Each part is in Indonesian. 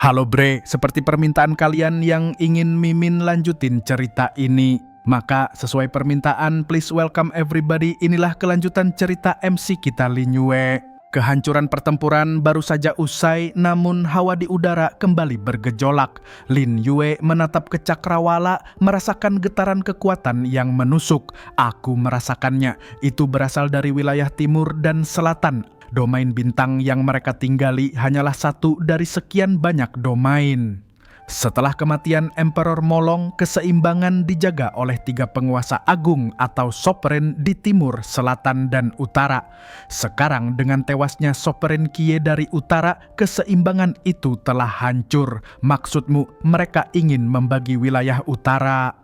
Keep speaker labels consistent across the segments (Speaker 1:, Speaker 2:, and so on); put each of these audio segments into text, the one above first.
Speaker 1: Halo bre, seperti permintaan kalian yang ingin Mimin lanjutin cerita ini. Maka sesuai permintaan, please welcome everybody, inilah kelanjutan cerita MC kita Lin Yue. Kehancuran pertempuran baru saja usai, namun hawa di udara kembali bergejolak. Lin Yue menatap ke cakrawala, merasakan getaran kekuatan yang menusuk. Aku merasakannya, itu berasal dari wilayah timur dan selatan. Domain bintang yang mereka tinggali hanyalah satu dari sekian banyak domain. Setelah kematian Emperor Molong, keseimbangan dijaga oleh tiga penguasa agung atau Sovereign di timur, selatan, dan utara. Sekarang dengan tewasnya Sovereign Kie dari utara, keseimbangan itu telah hancur. Maksudmu, mereka ingin membagi wilayah utara?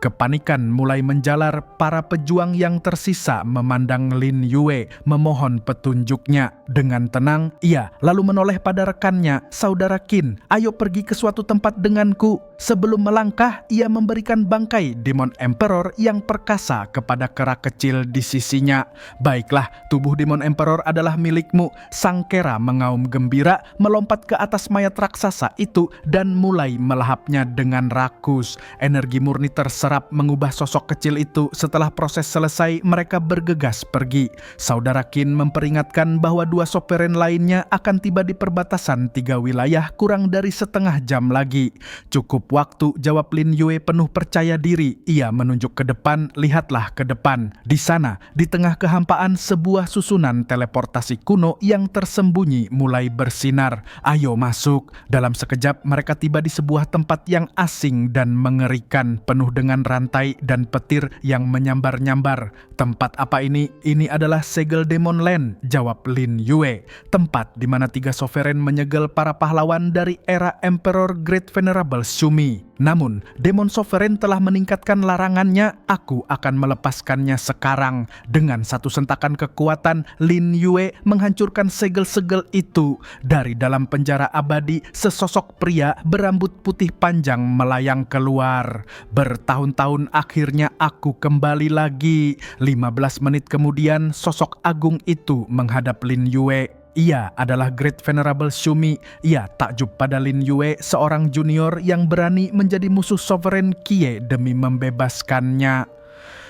Speaker 1: Kepanikan mulai menjalar, para pejuang yang tersisa memandang Lin Yue, memohon petunjuknya. Dengan tenang, ia lalu menoleh pada rekannya, "Saudara Qin, ayo pergi ke suatu tempat denganku." Sebelum melangkah, ia memberikan bangkai Demon Emperor yang perkasa kepada kera kecil di sisinya. "Baiklah, tubuh Demon Emperor adalah milikmu." Sang kera mengaum gembira, melompat ke atas mayat raksasa itu dan mulai melahapnya dengan rakus. Energi murni terserap mengubah sosok kecil itu. Setelah proses selesai, mereka bergegas pergi. Saudara Qin memperingatkan bahwa dua soperen lainnya akan tiba di perbatasan tiga wilayah kurang dari setengah jam lagi. "Cukup waktu," jawab Lin Yue penuh percaya diri. Ia menunjuk ke depan, "Lihatlah ke depan." Di sana, di tengah kehampaan, sebuah susunan teleportasi kuno yang tersembunyi mulai bersinar. "Ayo masuk." Dalam sekejap, mereka tiba di sebuah tempat yang asing dan mengerikan, penuh dengan rantai dan petir yang menyambar-nyambar. "Tempat apa ini?" "Ini adalah Segel Demon Land," jawab Lin Yue. "Tempat di mana tiga sovereign menyegel para pahlawan dari era Emperor Great Venerable Shumi. Namun, Demon Sovereign telah meningkatkan larangannya. Aku akan melepaskannya sekarang." Dengan satu sentakan kekuatan, Lin Yue menghancurkan segel-segel itu. Dari dalam penjara abadi, sesosok pria berambut putih panjang melayang keluar. "Bertahun-tahun akhirnya aku kembali lagi." 15 menit kemudian, sosok agung itu menghadap Lin Yue. Ia adalah Great Venerable Shumi. Ia takjub pada Lin Yue, seorang junior yang berani menjadi musuh Sovereign Kie demi membebaskannya.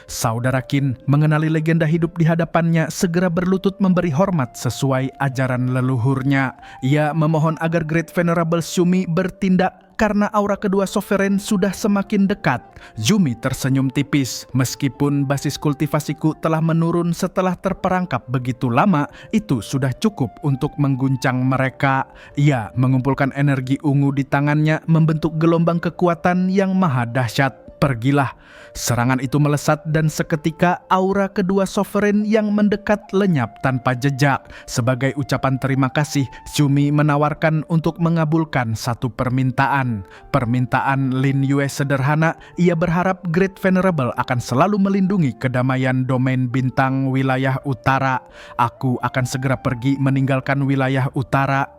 Speaker 1: Saudara Qin mengenali legenda hidup di hadapannya, segera berlutut memberi hormat sesuai ajaran leluhurnya. Ia memohon agar Great Venerable Shumi bertindak karena aura kedua sovereign sudah semakin dekat. Zumi tersenyum tipis. "Meskipun basis kultivasiku telah menurun setelah terperangkap begitu lama, itu sudah cukup untuk mengguncang mereka." Ia mengumpulkan energi ungu di tangannya, membentuk gelombang kekuatan yang maha dahsyat. "Pergilah." Serangan itu melesat dan seketika aura kedua sovereign yang mendekat lenyap tanpa jejak. Sebagai ucapan terima kasih, Shumi menawarkan untuk mengabulkan satu permintaan. Permintaan Lin Yue sederhana. Ia berharap Great Venerable akan selalu melindungi kedamaian domain bintang wilayah utara. "Aku akan segera pergi meninggalkan wilayah utara."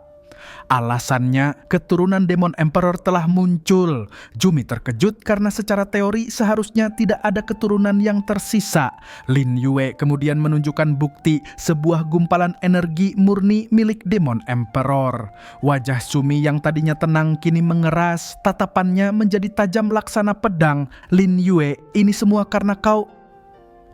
Speaker 1: Alasannya, keturunan Demon Emperor telah muncul. Zumi terkejut karena secara teori seharusnya tidak ada keturunan yang tersisa. Lin Yue kemudian menunjukkan bukti, sebuah gumpalan energi murni milik Demon Emperor. Wajah Zumi yang tadinya tenang kini mengeras, tatapannya menjadi tajam laksana pedang. "Lin Yue, ini semua karena kau.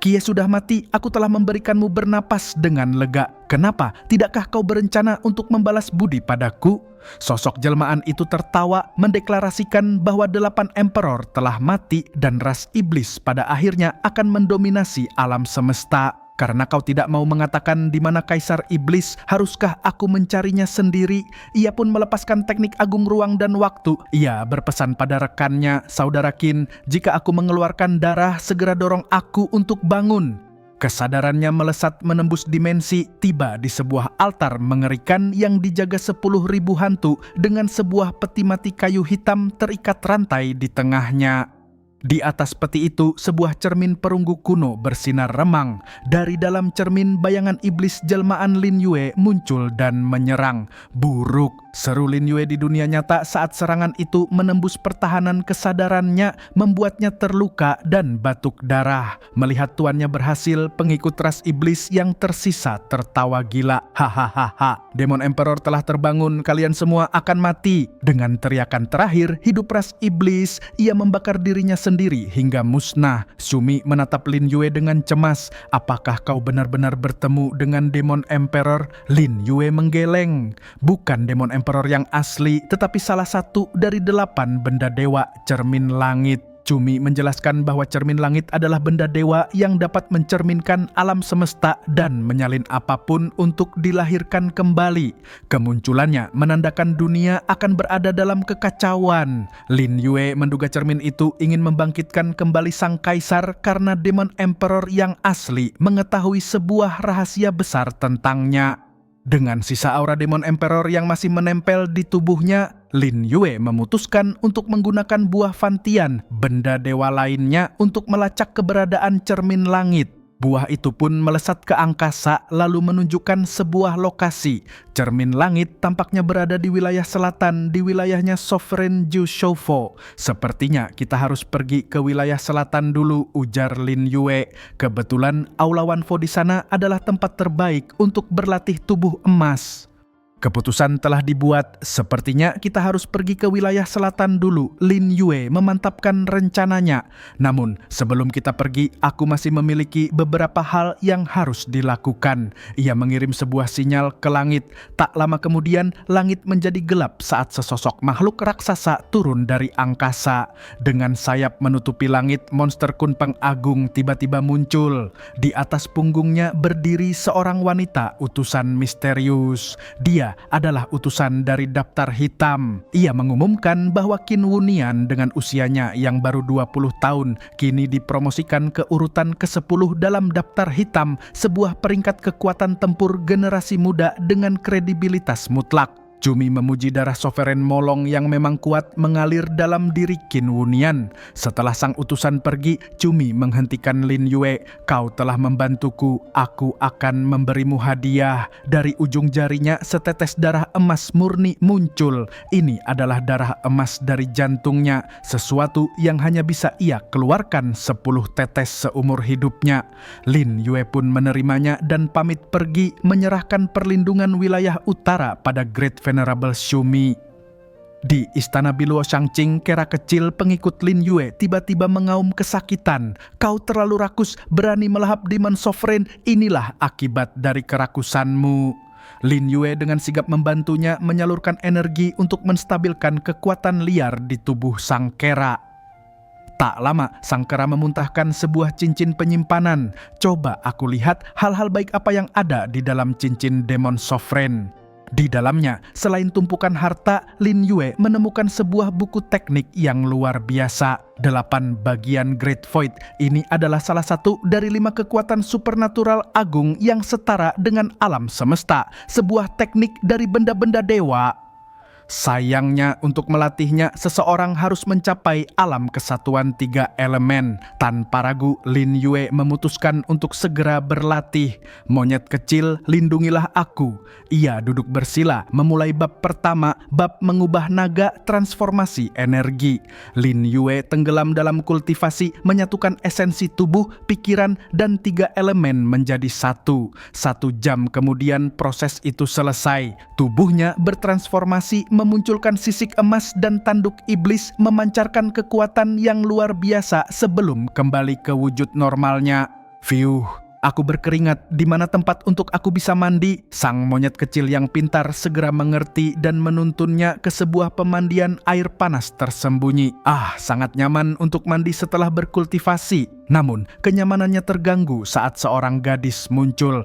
Speaker 1: Kie sudah mati, aku telah memberikanmu bernapas dengan lega. Kenapa tidakkah kau berencana untuk membalas budi padaku?" Sosok jelmaan itu tertawa, mendeklarasikan bahwa 8 emperor telah mati dan ras iblis pada akhirnya akan mendominasi alam semesta. "Karena kau tidak mau mengatakan di mana Kaisar Iblis, haruskah aku mencarinya sendiri?" Ia pun melepaskan teknik agung ruang dan waktu. Ia berpesan pada rekannya, "Saudara Qin, jika aku mengeluarkan darah, segera dorong aku untuk bangun." Kesadarannya melesat menembus dimensi, tiba di sebuah altar mengerikan yang dijaga 10.000 hantu dengan sebuah peti mati kayu hitam terikat rantai di tengahnya. Di atas peti itu, sebuah cermin perunggu kuno bersinar remang. Dari dalam cermin, bayangan iblis jelmaan Lin Yue muncul dan menyerang. Buruk. seru Lin Yue di dunia nyata saat serangan itu menembus pertahanan kesadarannya, membuatnya terluka dan batuk darah. Melihat tuannya berhasil, pengikut ras iblis yang tersisa tertawa gila. Hahaha, Demon Emperor telah terbangun, kalian semua akan mati. Dengan teriakan terakhir, hidup ras iblis, ia membakar dirinya sendiri hingga musnah. Shumi menatap Lin Yue dengan cemas. Apakah kau benar-benar bertemu dengan Demon Emperor? Lin Yue menggeleng. Bukan Demon Emperor yang asli, tetapi salah satu dari 8 benda dewa cermin langit. Shumi menjelaskan bahwa cermin langit adalah benda dewa yang dapat mencerminkan alam semesta dan menyalin apapun untuk dilahirkan kembali. Kemunculannya menandakan dunia akan berada dalam kekacauan. Lin Yue menduga cermin itu ingin membangkitkan kembali sang kaisar karena Demon Emperor yang asli mengetahui sebuah rahasia besar tentangnya. Dengan sisa aura Demon Emperor yang masih menempel di tubuhnya, Lin Yue memutuskan untuk menggunakan buah Fantian, benda dewa lainnya, untuk melacak keberadaan cermin langit. Buah itu pun melesat ke angkasa lalu menunjukkan sebuah lokasi. Cermin langit tampaknya berada di wilayah selatan, di wilayahnya Sovereign Ju Shoufo. Sepertinya kita harus pergi ke wilayah selatan dulu, ujar Lin Yue. Kebetulan Aula Wanfo di sana adalah tempat terbaik untuk berlatih tubuh emas. Keputusan telah dibuat, sepertinya kita harus pergi ke wilayah selatan dulu. Lin Yue memantapkan rencananya. Namun, sebelum kita pergi, aku masih memiliki beberapa hal yang harus dilakukan. Ia mengirim sebuah sinyal ke langit. Tak lama kemudian, langit menjadi gelap saat sesosok makhluk raksasa turun dari angkasa. Dengan sayap menutupi langit, monster Kunpeng Agung tiba-tiba muncul. Di atas punggungnya berdiri seorang wanita, utusan misterius. Dia adalah utusan dari Daftar Hitam. Ia mengumumkan bahwa Qin Wunian dengan usianya yang baru 20 tahun kini dipromosikan ke urutan ke-10 dalam Daftar Hitam, sebuah peringkat kekuatan tempur generasi muda dengan kredibilitas mutlak. Shumi memuji darah Soveren Molong yang memang kuat mengalir dalam diri Qin Wunian. Setelah sang utusan pergi, Shumi menghentikan Lin Yue. Kau telah membantuku, aku akan memberimu hadiah. Dari ujung jarinya setetes darah emas murni muncul. Ini adalah darah emas dari jantungnya, sesuatu yang hanya bisa ia keluarkan 10 tetes seumur hidupnya. Lin Yue pun menerimanya dan pamit pergi, menyerahkan perlindungan wilayah utara pada Great Venerable Shumi. Di istana Biluo Shangqing, Kera kecil pengikut Lin Yue tiba-tiba mengaum kesakitan. Kau terlalu rakus, berani melahap Demon Sovereign, inilah akibat dari kerakusanmu. Lin Yue dengan sigap membantunya menyalurkan energi untuk menstabilkan kekuatan liar di tubuh sang Kera. Tak lama, sang Kera memuntahkan sebuah cincin penyimpanan. Coba aku lihat hal-hal baik apa yang ada di dalam cincin Demon Sovereign. Di dalamnya, selain tumpukan harta, Lin Yue menemukan sebuah buku teknik yang luar biasa. 8 bagian Great Void. Ini adalah salah satu dari 5 kekuatan supernatural agung yang setara dengan alam semesta. Sebuah teknik dari benda-benda dewa. Sayangnya, untuk melatihnya, seseorang harus mencapai alam kesatuan 3 elemen. Tanpa ragu, Lin Yue memutuskan untuk segera berlatih. Monyet kecil, lindungilah aku. Ia duduk bersila, memulai bab pertama, bab mengubah naga transformasi energi. Lin Yue tenggelam dalam kultivasi, menyatukan esensi tubuh, pikiran, dan 3 elemen menjadi satu. 1 jam kemudian proses itu selesai. Tubuhnya bertransformasi, memunculkan sisik emas dan tanduk iblis, memancarkan kekuatan yang luar biasa sebelum kembali ke wujud normalnya. Fiuh, aku berkeringat. Di mana tempat untuk aku bisa mandi? Sang monyet kecil yang pintar segera mengerti dan menuntunnya ke sebuah pemandian air panas tersembunyi. Sangat nyaman untuk mandi setelah berkultivasi. Namun, kenyamanannya terganggu saat seorang gadis muncul.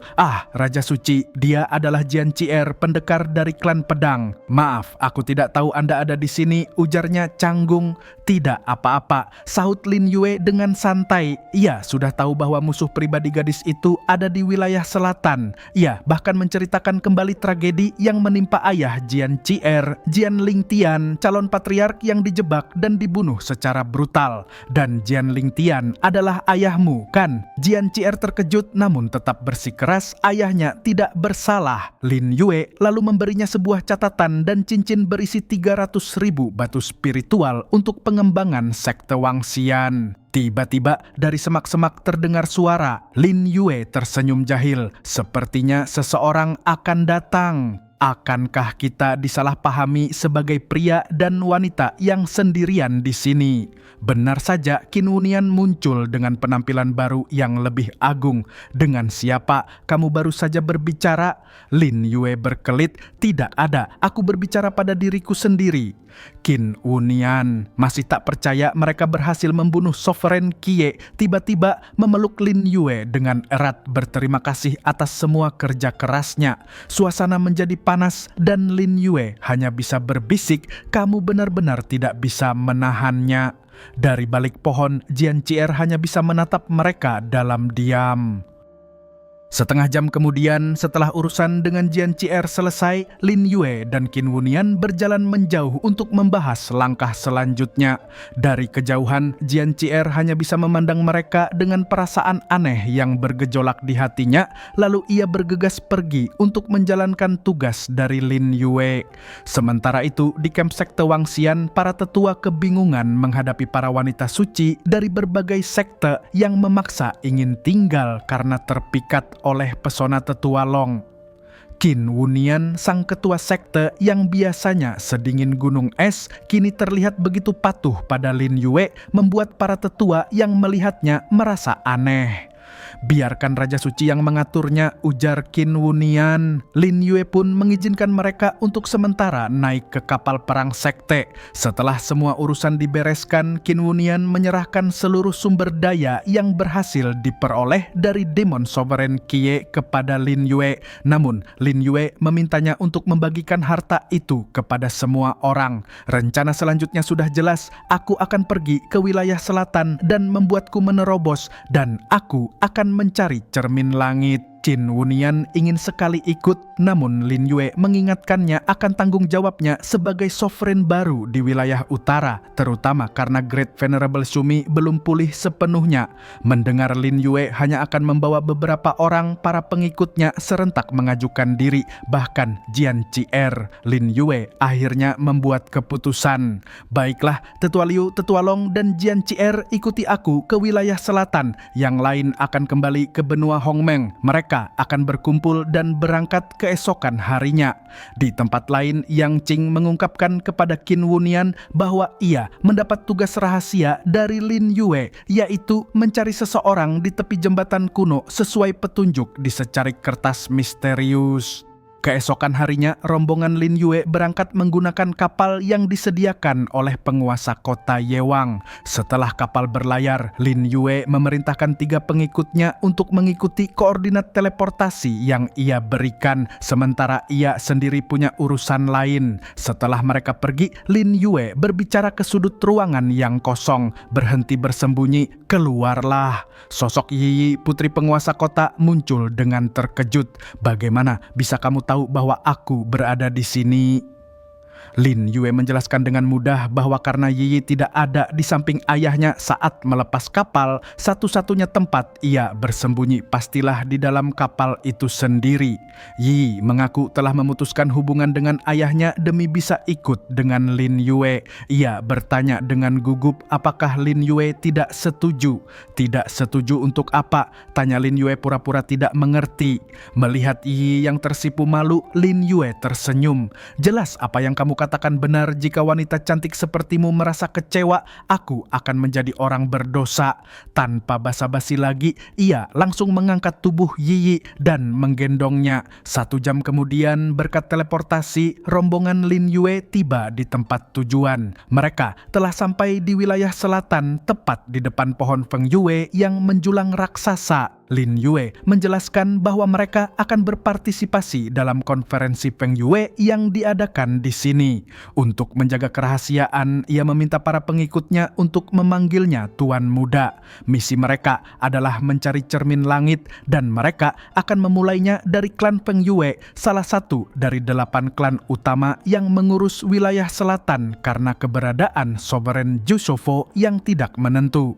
Speaker 1: Raja Suci, dia adalah Jian Cier, pendekar dari klan pedang. Maaf, aku tidak tahu Anda ada di sini, ujarnya canggung. Tidak apa-apa, sahut Lin Yue dengan santai. Ia sudah tahu bahwa musuh pribadi gadis itu ada di wilayah selatan. Ia bahkan menceritakan kembali tragedi yang menimpa ayah Jian Qi'er, Jian Lingtian, calon patriark yang dijebak dan dibunuh secara brutal. Dan Jian Lingtian adalah ayahmu, kan? Jian Qi'er terkejut namun tetap bersikeras ayahnya tidak bersalah. Lin Yue lalu memberinya sebuah catatan dan cincin berisi 300.000 batu spiritual untuk pengembangan sekte Wangxian. Tiba-tiba dari semak-semak terdengar suara. Lin Yue tersenyum jahil. Sepertinya seseorang akan datang. Akankah kita disalahpahami sebagai pria dan wanita yang sendirian di sini? Benar saja, Qin Wunian muncul dengan penampilan baru yang lebih agung. Dengan siapa kamu baru saja berbicara? Lin Yue berkelit, tidak ada, aku berbicara pada diriku sendiri. Qin Wunian masih tak percaya mereka berhasil membunuh Sovereign Kie, tiba-tiba memeluk Lin Yue dengan erat berterima kasih atas semua kerja kerasnya. Suasana menjadi panas dan Lin Yue hanya bisa berbisik, kamu benar-benar tidak bisa menahannya. Dari balik pohon, Jian Qi'er hanya bisa menatap mereka dalam diam. Setengah jam kemudian, setelah urusan dengan Jian Qi'er selesai, Lin Yue dan Qin Wunian berjalan menjauh untuk membahas langkah selanjutnya. Dari kejauhan, Jian Qi'er hanya bisa memandang mereka dengan perasaan aneh yang bergejolak di hatinya, lalu ia bergegas pergi untuk menjalankan tugas dari Lin Yue. Sementara itu, di kamp sekte Wangxian, para tetua kebingungan menghadapi para wanita suci dari berbagai sekte yang memaksa ingin tinggal karena terpikat oleh pesona tetua Long. Qin Wunian, sang ketua sekte yang biasanya sedingin gunung es, kini terlihat begitu patuh pada Lin Yue, membuat para tetua yang melihatnya merasa aneh. Biarkan Raja Suci yang mengaturnya, ujar Qin Wunian. Lin Yue pun mengizinkan mereka untuk sementara naik ke kapal perang sekte. Setelah semua urusan dibereskan, Qin Wunian menyerahkan seluruh sumber daya yang berhasil diperoleh dari Demon Sovereign Kie kepada Lin Yue. Namun, Lin Yue memintanya untuk membagikan harta itu kepada semua orang. Rencana selanjutnya sudah jelas, aku akan pergi ke wilayah selatan dan membuatku menerobos, dan aku akan mencari cermin langit. Qin Wunian ingin sekali ikut, namun Lin Yue mengingatkannya akan tanggung jawabnya sebagai sovereign baru di wilayah utara, terutama karena Great Venerable Shumi belum pulih sepenuhnya. Mendengar Lin Yue hanya akan membawa beberapa orang para pengikutnya serentak mengajukan diri, bahkan Jian Qi'er. Lin Yue akhirnya membuat keputusan. Baiklah, Tetua Liu, Tetua Long, dan Jian Qi'er, ikuti aku ke wilayah selatan. Yang lain akan kembali ke benua Hongmeng. Mereka akan berkumpul dan berangkat keesokan harinya. Di tempat lain, Yang Qing mengungkapkan kepada Qin Wunian bahwa ia mendapat tugas rahasia dari Lin Yue, yaitu mencari seseorang di tepi jembatan kuno sesuai petunjuk di secarik kertas misterius. Keesokan harinya, rombongan Lin Yue berangkat menggunakan kapal yang disediakan oleh penguasa kota Yewang. Setelah kapal berlayar, Lin Yue memerintahkan 3 pengikutnya untuk mengikuti koordinat teleportasi yang ia berikan, sementara ia sendiri punya urusan lain. Setelah mereka pergi, Lin Yue berbicara ke sudut ruangan yang kosong. Berhenti bersembunyi, keluarlah. Sosok Yi, putri penguasa kota, muncul dengan terkejut. Bagaimana bisa kamu tahu bahwa aku berada di sini? Lin Yue menjelaskan dengan mudah bahwa karena Yi tidak ada di samping ayahnya saat melepas kapal, satu-satunya tempat ia bersembunyi pastilah di dalam kapal itu sendiri. Yi mengaku telah memutuskan hubungan dengan ayahnya demi bisa ikut dengan Lin Yue. Ia bertanya dengan gugup apakah Lin Yue tidak setuju. Tidak setuju untuk apa? Tanya Lin Yue pura-pura tidak mengerti. Melihat Yi yang tersipu malu, Lin Yue tersenyum. Jelas apa yang kamu katakan benar, jika wanita cantik sepertimu merasa kecewa, aku akan menjadi orang berdosa. Tanpa basa-basi lagi, ia langsung mengangkat tubuh Yi dan menggendongnya. 1 jam kemudian, berkat teleportasi, rombongan Lin Yue tiba di tempat tujuan. Mereka telah sampai di wilayah selatan, tepat di depan pohon Feng Yue yang menjulang raksasa. Lin Yue menjelaskan bahwa mereka akan berpartisipasi dalam konferensi Feng Yue yang diadakan di sini. Untuk menjaga kerahasiaan, ia meminta para pengikutnya untuk memanggilnya Tuan Muda. Misi mereka adalah mencari cermin langit dan mereka akan memulainya dari klan Feng Yue, salah satu dari 8 klan utama yang mengurus wilayah selatan karena keberadaan Sovereign Jushovo yang tidak menentu.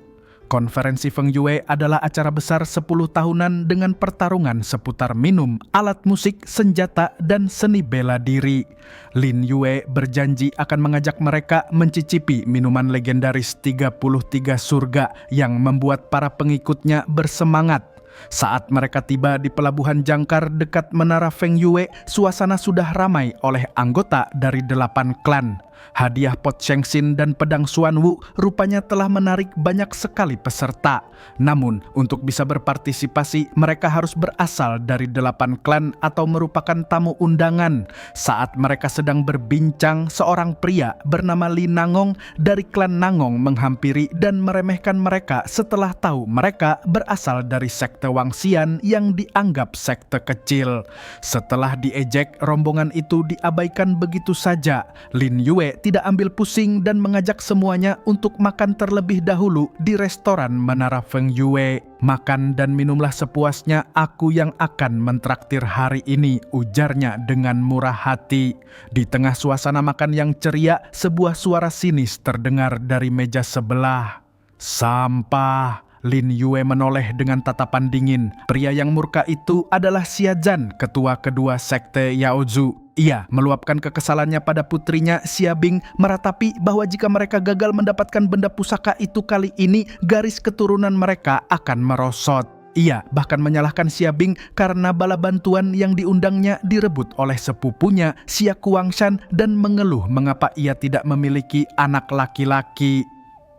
Speaker 1: Konferensi Feng Yue adalah acara besar 10 tahunan dengan pertarungan seputar minum, alat musik, senjata, dan seni bela diri. Lin Yue berjanji akan mengajak mereka mencicipi minuman legendaris 33 surga yang membuat para pengikutnya bersemangat. Saat mereka tiba di pelabuhan jangkar dekat Menara Feng Yue, suasana sudah ramai oleh anggota dari 8 klan. Hadiah pot Shengxin dan pedang Xuanwu rupanya telah menarik banyak sekali peserta. Namun, untuk bisa berpartisipasi, mereka harus berasal dari 8 klan atau merupakan tamu undangan. Saat mereka sedang berbincang, seorang pria bernama Li Nangong dari klan Nangong menghampiri dan meremehkan mereka setelah tahu mereka berasal dari sekte Wangxian yang dianggap sekte kecil. Setelah diejek, rombongan itu diabaikan begitu saja. Lin Yue tidak ambil pusing dan mengajak semuanya untuk makan terlebih dahulu di restoran Menara Feng Yue. Makan dan minumlah sepuasnya, aku yang akan mentraktir hari ini, ujarnya dengan murah hati. Di tengah suasana makan yang ceria, sebuah suara sinis terdengar dari meja sebelah. Sampah. Lin Yue menoleh dengan tatapan dingin. Pria yang murka itu adalah Xia Zhan, ketua kedua sekte Yaozu. Ia meluapkan kekesalannya pada putrinya Xia Bing, meratapi bahwa jika mereka gagal mendapatkan benda pusaka itu kali ini, garis keturunan mereka akan merosot. Ia bahkan menyalahkan Xia Bing karena bala bantuan yang diundangnya direbut oleh sepupunya Xia Kuangshan dan mengeluh mengapa ia tidak memiliki anak laki-laki.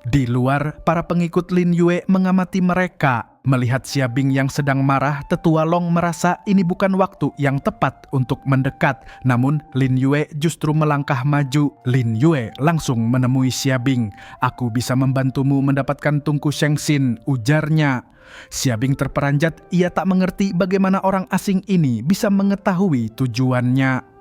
Speaker 1: Di luar, para pengikut Lin Yue mengamati mereka. Melihat Xia Bing yang sedang marah, Tetua Long merasa ini bukan waktu yang tepat untuk mendekat. Namun, Lin Yue justru melangkah maju. Lin Yue langsung menemui Xia Bing. "Aku bisa membantumu mendapatkan tungku Shengxin," ujarnya. Xia Bing terperanjat, ia tak mengerti bagaimana orang asing ini bisa mengetahui tujuannya.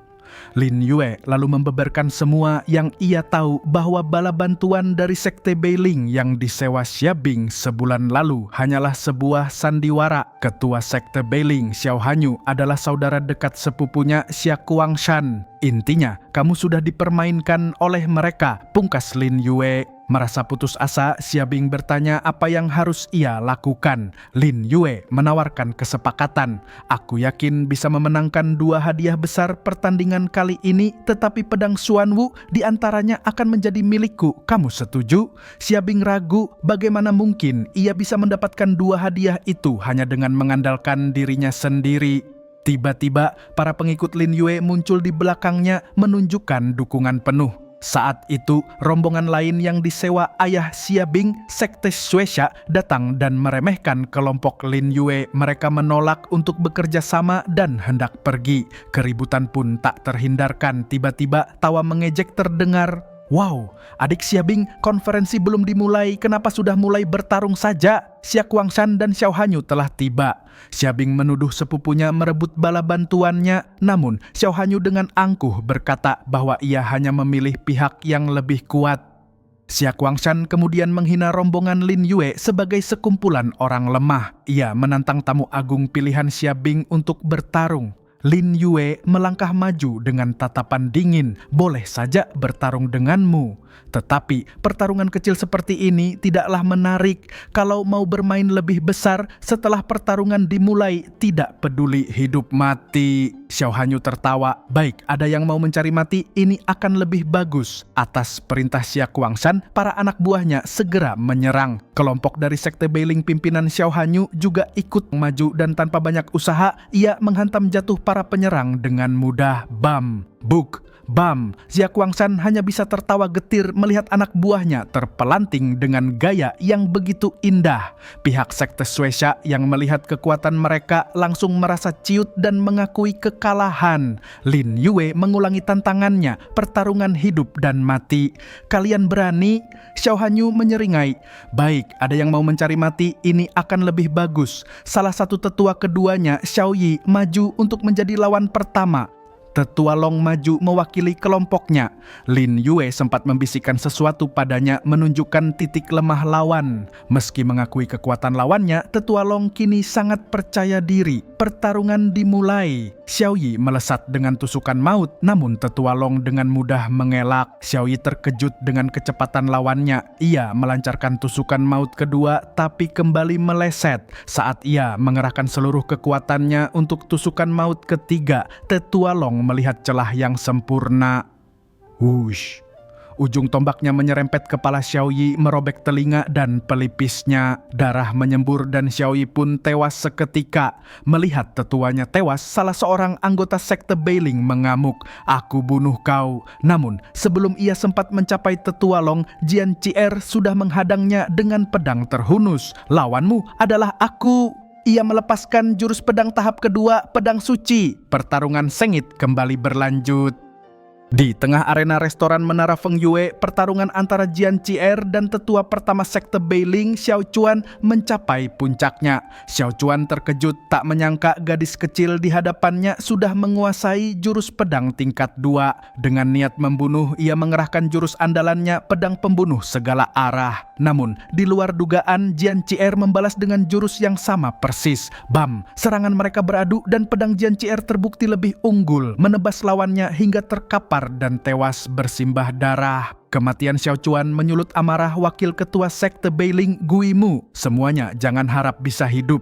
Speaker 1: Lin Yue lalu membeberkan semua yang ia tahu bahwa bala bantuan dari sekte Beiling yang disewa Xia Bing sebulan lalu hanyalah sebuah sandiwara. Ketua sekte Beiling, Xiao Hanyu, adalah saudara dekat sepupunya Xia Kuangshan. Intinya, kamu sudah dipermainkan oleh mereka, pungkas Lin Yue. Merasa putus asa, Xia Bing bertanya apa yang harus ia lakukan. Lin Yue menawarkan kesepakatan. "Aku yakin bisa memenangkan 2 hadiah besar pertandingan kali ini, tetapi pedang Xuanwu diantaranya akan menjadi milikku. Kamu setuju?" Xia Bing ragu, bagaimana mungkin ia bisa mendapatkan 2 hadiah itu hanya dengan mengandalkan dirinya sendiri. Tiba-tiba, para pengikut Lin Yue muncul di belakangnya menunjukkan dukungan penuh. Saat itu, rombongan lain yang disewa ayah Xia Bing, sekte Shueisha, datang dan meremehkan kelompok Lin Yue. Mereka menolak untuk bekerja sama dan hendak pergi. Keributan pun tak terhindarkan. Tiba-tiba tawa mengejek terdengar. "Wow, adik Xia Bing, konferensi belum dimulai, kenapa sudah mulai bertarung saja? Xia Kuangshan dan Xiao Hanyu telah tiba." Xia Bing menuduh sepupunya merebut bala bantuannya, namun Xiao Hanyu dengan angkuh berkata bahwa ia hanya memilih pihak yang lebih kuat. Xia Kuangshan kemudian menghina rombongan Lin Yue sebagai sekumpulan orang lemah. Ia menantang tamu agung pilihan Xia Bing untuk bertarung. Lin Yue melangkah maju dengan tatapan dingin. "Boleh saja bertarung denganmu, tetapi pertarungan kecil seperti ini tidaklah menarik. Kalau mau bermain lebih besar, setelah pertarungan dimulai, tidak peduli hidup mati." Xiao Hanyu tertawa. "Baik, ada yang mau mencari mati, ini akan lebih bagus." Atas perintah Xia Kuangshan, para anak buahnya segera menyerang. Kelompok dari sekte Beiling pimpinan Xiao Hanyu juga ikut maju dan tanpa banyak usaha, ia menghantam jatuh para penyerang dengan mudah. Bam, buk, Bam, Xia Guangshan hanya bisa tertawa getir melihat anak buahnya terpelanting dengan gaya yang begitu indah. Pihak sekte Xuexia yang melihat kekuatan mereka langsung merasa ciut dan mengakui kekalahan. Lin Yue mengulangi tantangannya, pertarungan hidup dan mati. Kalian berani? Xiao Hanyu menyeringai. Baik, ada yang mau mencari mati, ini akan lebih bagus. Salah satu tetua keduanya, Xiao Yi, maju untuk menjadi lawan pertama. Tetua Long maju mewakili kelompoknya. Lin Yue sempat membisikkan sesuatu padanya menunjukkan titik lemah lawan. Meski mengakui kekuatan lawannya, Tetua Long kini sangat percaya diri. Pertarungan dimulai. Xiao Yi melesat dengan tusukan maut, namun Tetua Long dengan mudah mengelak. Xiao Yi terkejut dengan kecepatan lawannya. Ia melancarkan tusukan maut kedua, tapi kembali meleset. Saat ia mengerahkan seluruh kekuatannya untuk tusukan maut ketiga, Tetua Long melihat celah yang sempurna. Wush! Ujung tombaknya menyerempet kepala Xiao Yi, merobek telinga dan pelipisnya. Darah menyembur dan Xiao Yi pun tewas seketika. Melihat tetuanya tewas, salah seorang anggota sekte Beiling mengamuk, "Aku bunuh kau." Namun, sebelum ia sempat mencapai Tetua Long, Jian Qi'er sudah menghadangnya dengan pedang terhunus. "Lawanmu adalah aku." Ia melepaskan jurus pedang tahap kedua, pedang suci. Pertarungan sengit kembali berlanjut. Di tengah arena restoran Menara Feng Yue, pertarungan antara Jian Qi'er dan tetua pertama sekte Beiling, Xiao Chuan, mencapai puncaknya. Xiao Chuan terkejut tak menyangka gadis kecil di hadapannya sudah menguasai jurus pedang tingkat 2. Dengan niat membunuh, ia mengerahkan jurus andalannya, pedang pembunuh segala arah. Namun, di luar dugaan, Jian Qi'er membalas dengan jurus yang sama persis. Bam! Serangan mereka beradu dan pedang Jian Qi'er terbukti lebih unggul, menebas lawannya hingga terkapar dan tewas bersimbah darah. Kematian Xiao Chuan menyulut amarah wakil ketua sekte Beiling, Gui Mu. "Semuanya jangan harap bisa hidup,"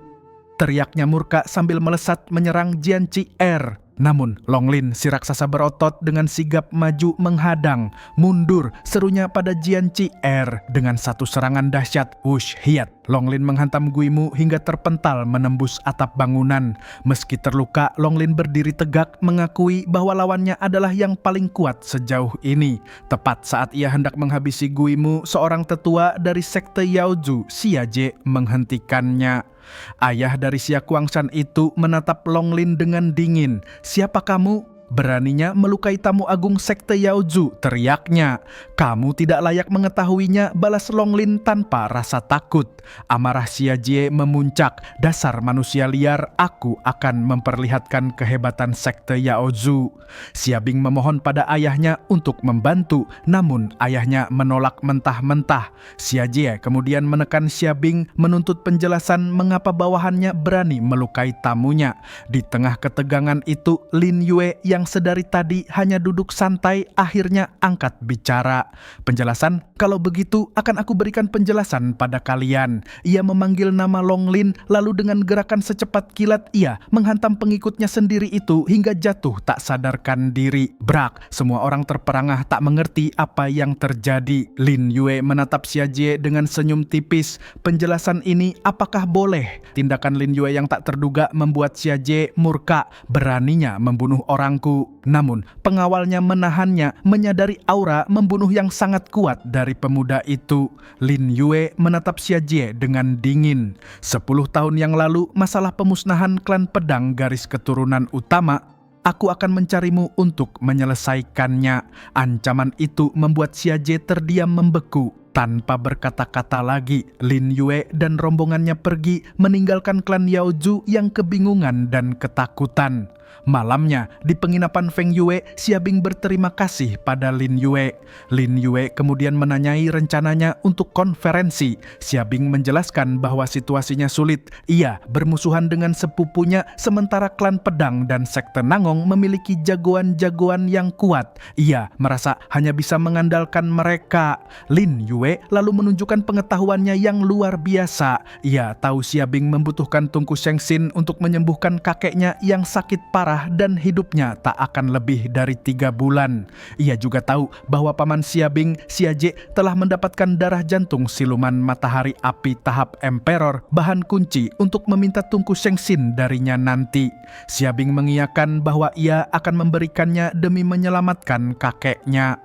Speaker 1: teriaknya murka sambil melesat menyerang Jian Qi'er. Namun, Long Lin, si raksasa berotot, dengan sigap maju menghadang. "Mundur!" serunya pada Jian Qi'er. Dengan satu serangan dahsyat, wush, hiat, Long Lin menghantam Gui Mu hingga terpental menembus atap bangunan. Meski terluka, Long Lin berdiri tegak mengakui bahwa lawannya adalah yang paling kuat sejauh ini. Tepat saat ia hendak menghabisi Gui Mu, seorang tetua dari sekte Yaozu, Xia Jie, menghentikannya. Ayah dari Xia Guangshan itu menatap Long Lin dengan dingin. "Siapa kamu?" "Beraninya melukai tamu agung sekte Yaozu," teriaknya. "Kamu tidak layak mengetahuinya," balas Long Lin tanpa rasa takut. Amarah Xia Jie memuncak. "Dasar manusia liar, aku akan memperlihatkan kehebatan sekte Yaozu." Xia Bing memohon pada ayahnya untuk membantu, namun ayahnya menolak mentah-mentah. Xia Jie kemudian menekan Xia Bing menuntut penjelasan mengapa bawahannya berani melukai tamunya. Di tengah ketegangan itu, Lin Yue yang sedari tadi hanya duduk santai akhirnya angkat bicara. "Penjelasan? Kalau begitu akan aku berikan penjelasan pada kalian." Ia memanggil nama Long Lin, lalu dengan gerakan secepat kilat ia menghantam pengikutnya sendiri itu hingga jatuh tak sadarkan diri. Brak! Semua orang terperangah tak mengerti apa yang terjadi. Lin Yue menatap Xia Jie dengan senyum tipis. Penjelasan ini apakah boleh? Tindakan Lin Yue yang tak terduga membuat Xia Jie murka. Beraninya membunuh orangku. Namun, pengawalnya menahannya, menyadari aura membunuh yang sangat kuat dari pemuda itu. Lin Yue menatap Xia Jie dengan dingin. 10 tahun yang lalu, masalah pemusnahan klan pedang garis keturunan utama, aku akan mencarimu untuk menyelesaikannya. Ancaman itu membuat Xia Jie terdiam membeku. Tanpa berkata-kata lagi, Lin Yue dan rombongannya pergi meninggalkan klan Yaozu yang kebingungan dan ketakutan. Malamnya, di penginapan Feng Yue, Xia Bing berterima kasih pada Lin Yue. Lin Yue kemudian menanyai rencananya untuk konferensi. Xia Bing menjelaskan bahwa situasinya sulit. Ia bermusuhan dengan sepupunya, sementara klan pedang dan sekte Nangong memiliki jagoan-jagoan yang kuat. Ia merasa hanya bisa mengandalkan mereka. Lin Yue lalu menunjukkan pengetahuannya yang luar biasa. Ia tahu Xia Bing membutuhkan tungku Shengxin untuk menyembuhkan kakeknya yang sakit parah dan hidupnya tak akan lebih dari 3 bulan. Ia juga tahu bahwa paman Xiabing, Xiaje, telah mendapatkan darah jantung siluman matahari api tahap Emperor, bahan kunci untuk meminta tungku Shengxin darinya nanti. Xiabing mengiyakan bahwa ia akan memberikannya demi menyelamatkan kakeknya.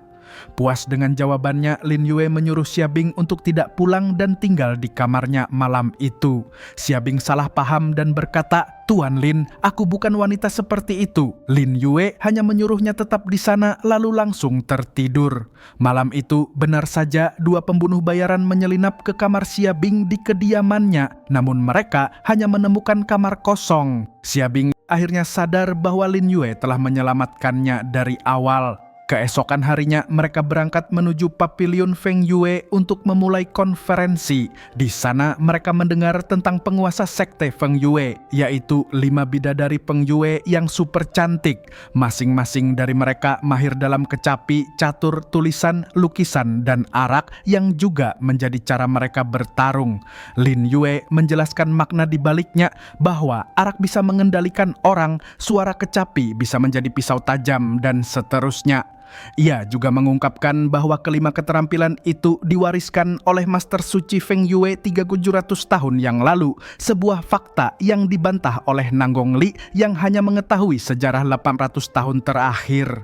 Speaker 1: Puas dengan jawabannya, Lin Yue menyuruh Xiabing untuk tidak pulang dan tinggal di kamarnya malam itu. Xiabing salah paham dan berkata, "Tuan Lin, aku bukan wanita seperti itu." Lin Yue hanya menyuruhnya tetap di sana lalu langsung tertidur. Malam itu benar saja 2 pembunuh bayaran menyelinap ke kamar Xiabing di kediamannya, namun mereka hanya menemukan kamar kosong. Xiabing akhirnya sadar bahwa Lin Yue telah menyelamatkannya dari awal. Keesokan harinya mereka berangkat menuju pavilion Feng Yue untuk memulai konferensi. Di sana mereka mendengar tentang penguasa sekte Feng Yue, yaitu 5 bidadari Feng Yue yang super cantik. Masing-masing dari mereka mahir dalam kecapi, catur, tulisan, lukisan, dan arak yang juga menjadi cara mereka bertarung. Lin Yue menjelaskan makna di baliknya bahwa arak bisa mengendalikan orang, suara kecapi bisa menjadi pisau tajam, dan seterusnya. Ia juga mengungkapkan bahwa kelima keterampilan itu diwariskan oleh Master Suci Feng Yue 3.700 tahun yang lalu, sebuah fakta yang dibantah oleh Nanggong Li yang hanya mengetahui sejarah 800 tahun terakhir.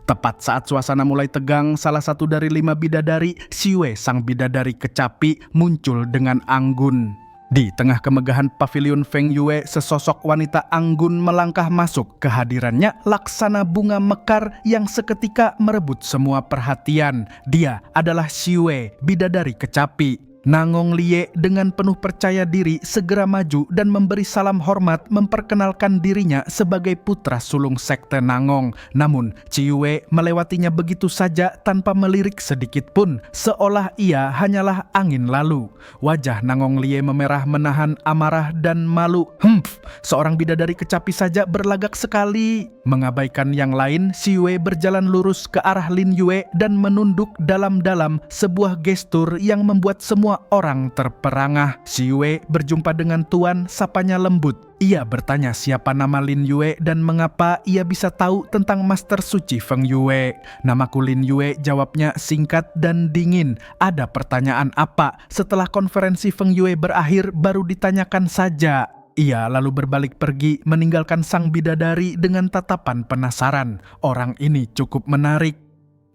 Speaker 1: Tepat saat suasana mulai tegang, salah satu dari 5 bidadari, Xue sang bidadari kecapi, muncul dengan anggun. Di tengah kemegahan pavilion Feng Yue, sesosok wanita anggun melangkah masuk. Kehadirannya laksana bunga mekar yang seketika merebut semua perhatian. Dia adalah Xue, bidadari kecapi. Nanggong Lie dengan penuh percaya diri segera maju dan memberi salam hormat memperkenalkan dirinya sebagai putra sulung sekte Nanggong. Namun Ciwe melewatinya begitu saja tanpa melirik sedikit pun, seolah ia hanyalah angin lalu. Wajah Nanggong Lie memerah menahan amarah dan malu. Seorang bidadari kecapi saja berlagak sekali. Mengabaikan yang lain, Ciwe berjalan lurus ke arah Lin Yue dan menunduk dalam-dalam, sebuah gestur yang membuat semua orang terperangah. Xue berjumpa dengan Tuan, sapanya lembut. Ia bertanya siapa nama Lin Yue dan mengapa ia bisa tahu tentang Master Suci Feng Yue. "Namaku Lin Yue," jawabnya singkat dan dingin. Ada pertanyaan apa? Setelah konferensi Feng Yue berakhir baru ditanyakan saja. Ia lalu berbalik pergi meninggalkan sang bidadari dengan tatapan penasaran. Orang ini cukup menarik.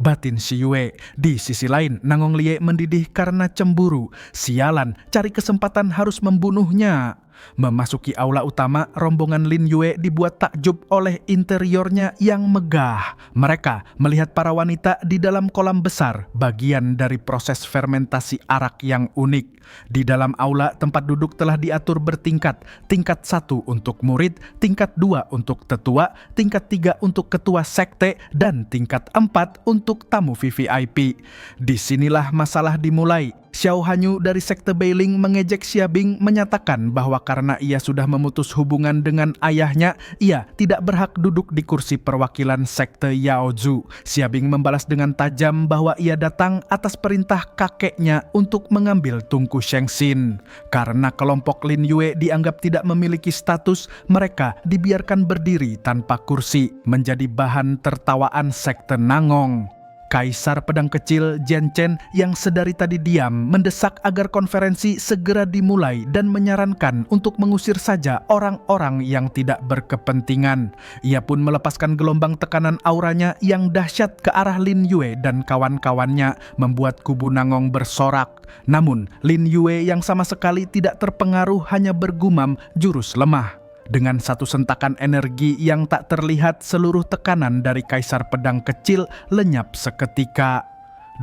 Speaker 1: Batin Xue. Di sisi lain, Nanggong Lie mendidih karena cemburu. Sialan, cari kesempatan harus membunuhnya. Memasuki aula utama, rombongan Lin Yue dibuat takjub oleh interiornya yang megah. Mereka melihat para wanita di dalam kolam besar, bagian dari proses fermentasi arak yang unik. Di dalam aula, tempat duduk telah diatur bertingkat. Tingkat 1 untuk murid, tingkat 2 untuk tetua, tingkat 3 untuk ketua sekte, dan tingkat 4 untuk tamu VVIP. Disinilah masalah dimulai. Xiao Hanyu dari sekte Beiling mengejek Xiabing, menyatakan bahwa karena ia sudah memutus hubungan dengan ayahnya, ia tidak berhak duduk di kursi perwakilan sekte Yaozu. Xiabing membalas dengan tajam bahwa ia datang atas perintah kakeknya untuk mengambil tungku Shengxin. Karena kelompok Lin Yue dianggap tidak memiliki status, mereka dibiarkan berdiri tanpa kursi, menjadi bahan tertawaan sekte Nanggong. Kaisar Pedang Kecil Jian Chen yang sedari tadi diam mendesak agar konferensi segera dimulai dan menyarankan untuk mengusir saja orang-orang yang tidak berkepentingan. Ia pun melepaskan gelombang tekanan auranya yang dahsyat ke arah Lin Yue dan kawan-kawannya, membuat kubu Nanggong bersorak. Namun Lin Yue yang sama sekali tidak terpengaruh hanya bergumam, "Jurus lemah." Dengan satu sentakan energi yang tak terlihat, seluruh tekanan dari Kaisar Pedang Kecil lenyap seketika.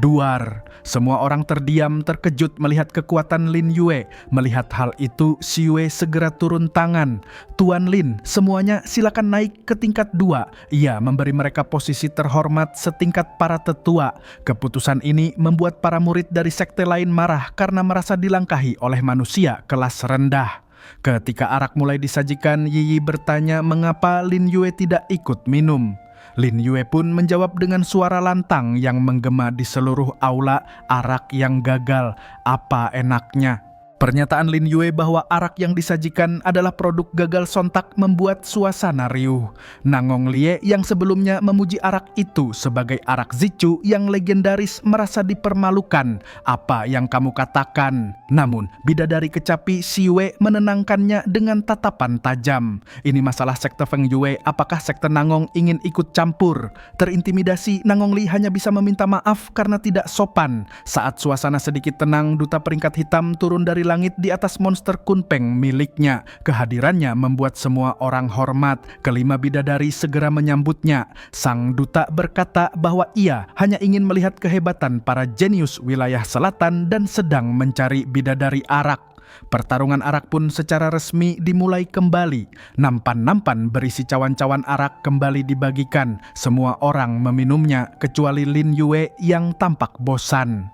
Speaker 1: Duar. Semua orang terdiam terkejut melihat kekuatan Lin Yue. Melihat hal itu, Xue segera turun tangan. "Tuan Lin, semuanya silakan naik ke tingkat 2. Ia memberi mereka posisi terhormat setingkat para tetua. Keputusan ini membuat para murid dari sekte lain marah karena merasa dilangkahi oleh manusia kelas rendah. Ketika arak mulai disajikan, Yiyi bertanya mengapa Lin Yue tidak ikut minum. Lin Yue pun menjawab dengan suara lantang yang menggema di seluruh aula, "Arak yang gagal, apa enaknya?" Pernyataan Lin Yue bahwa arak yang disajikan adalah produk gagal sontak membuat suasana riuh. Nangong Lie yang sebelumnya memuji arak itu sebagai arak Zichu yang legendaris merasa dipermalukan. Apa yang kamu katakan? Namun, bidadari kecapi Siwe menenangkannya dengan tatapan tajam. Ini masalah sekte Feng Yue, apakah sekte Nangong ingin ikut campur? Terintimidasi, Nangong Li hanya bisa meminta maaf karena tidak sopan. Saat suasana sedikit tenang, duta peringkat hitam turun dari langit di atas monster kunpeng miliknya. Kehadirannya membuat semua orang hormat. Kelima bidadari segera menyambutnya. Sang duta berkata bahwa ia hanya ingin melihat kehebatan para jenius wilayah selatan dan sedang mencari bidadari arak. Pertarungan arak pun secara resmi dimulai kembali. Nampan-nampan berisi cawan-cawan arak kembali dibagikan. Semua orang meminumnya kecuali Lin Yue yang tampak bosan.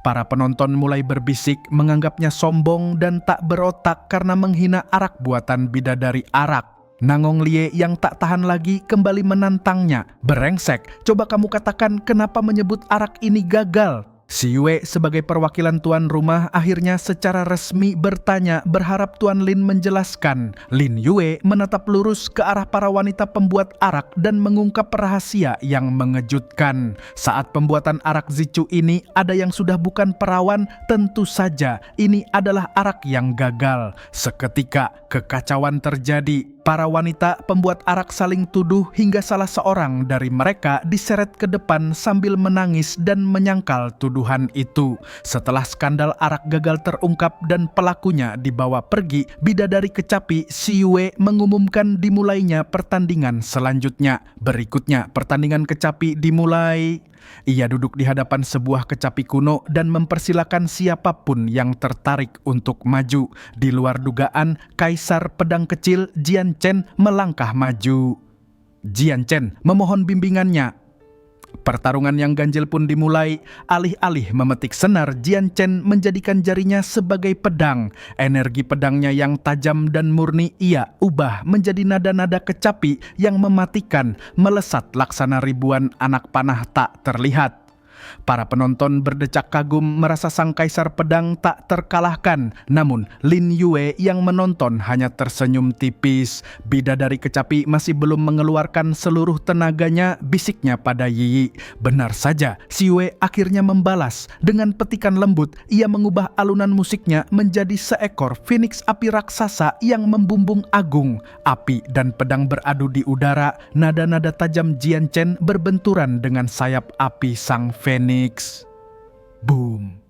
Speaker 1: Para penonton mulai berbisik menganggapnya sombong dan tak berotak karena menghina arak buatan bidadari arak. Nangong Lie yang tak tahan lagi kembali menantangnya. Berengsek, coba kamu katakan kenapa menyebut arak ini gagal? Si Yue sebagai perwakilan tuan rumah akhirnya secara resmi bertanya berharap Tuan Lin menjelaskan. Lin Yue menatap lurus ke arah para wanita pembuat arak dan mengungkap rahasia yang mengejutkan. Saat pembuatan arak Zichu ini ada yang sudah bukan perawan, tentu saja ini adalah arak yang gagal. Seketika kekacauan terjadi. Para wanita pembuat arak saling tuduh hingga salah seorang dari mereka diseret ke depan sambil menangis dan menyangkal tuduhan itu. Setelah skandal arak gagal terungkap dan pelakunya dibawa pergi, bidadari kecapi Si Yue mengumumkan dimulainya pertandingan selanjutnya. Berikutnya pertandingan kecapi dimulai. Ia duduk di hadapan sebuah kecapi kuno dan mempersilakan siapapun yang tertarik untuk maju. Di luar dugaan, Kaisar Pedang Kecil Jian Chen melangkah maju. Jian Chen memohon bimbingannya. Pertarungan yang ganjil pun dimulai. Alih-alih memetik senar, Jian Chen menjadikan jarinya sebagai pedang. Energi pedangnya yang tajam dan murni ia ubah menjadi nada-nada kecapi yang mematikan, melesat laksana ribuan anak panah tak terlihat. Para penonton berdecak kagum merasa sang kaisar pedang tak terkalahkan. Namun Lin Yue yang menonton hanya tersenyum tipis. Bidadari kecapi masih belum mengeluarkan seluruh tenaganya, bisiknya pada Yi. Benar saja, Si Yue akhirnya membalas. Dengan petikan lembut, ia mengubah alunan musiknya menjadi seekor phoenix api raksasa yang membumbung agung. Api dan pedang beradu di udara, nada-nada tajam Jian Chen berbenturan dengan sayap api sang Phoenix. Boom.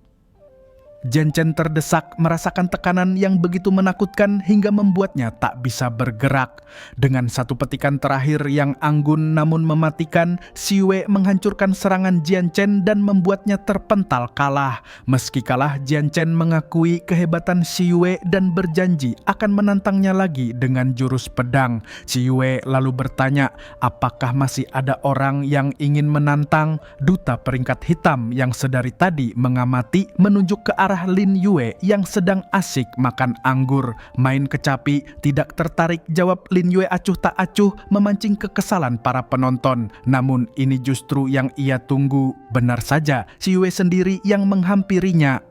Speaker 1: Jian Chen terdesak merasakan tekanan yang begitu menakutkan hingga membuatnya tak bisa bergerak. Dengan satu petikan terakhir yang anggun namun mematikan, Si Yue menghancurkan serangan Jian Chen dan membuatnya terpental kalah. Meski kalah, Jian Chen mengakui kehebatan Si Yue dan berjanji akan menantangnya lagi dengan jurus pedang. Si Yue lalu bertanya, apakah masih ada orang yang ingin menantang? Duta peringkat hitam yang sedari tadi mengamati menunjuk ke arah Lin Yue yang sedang asik makan anggur. Main kecapi, tidak tertarik, jawab Lin Yue acuh tak acuh, memancing kekesalan para penonton. Namun ini justru yang ia tunggu. Benar saja, Si Yue sendiri yang menghampirinya.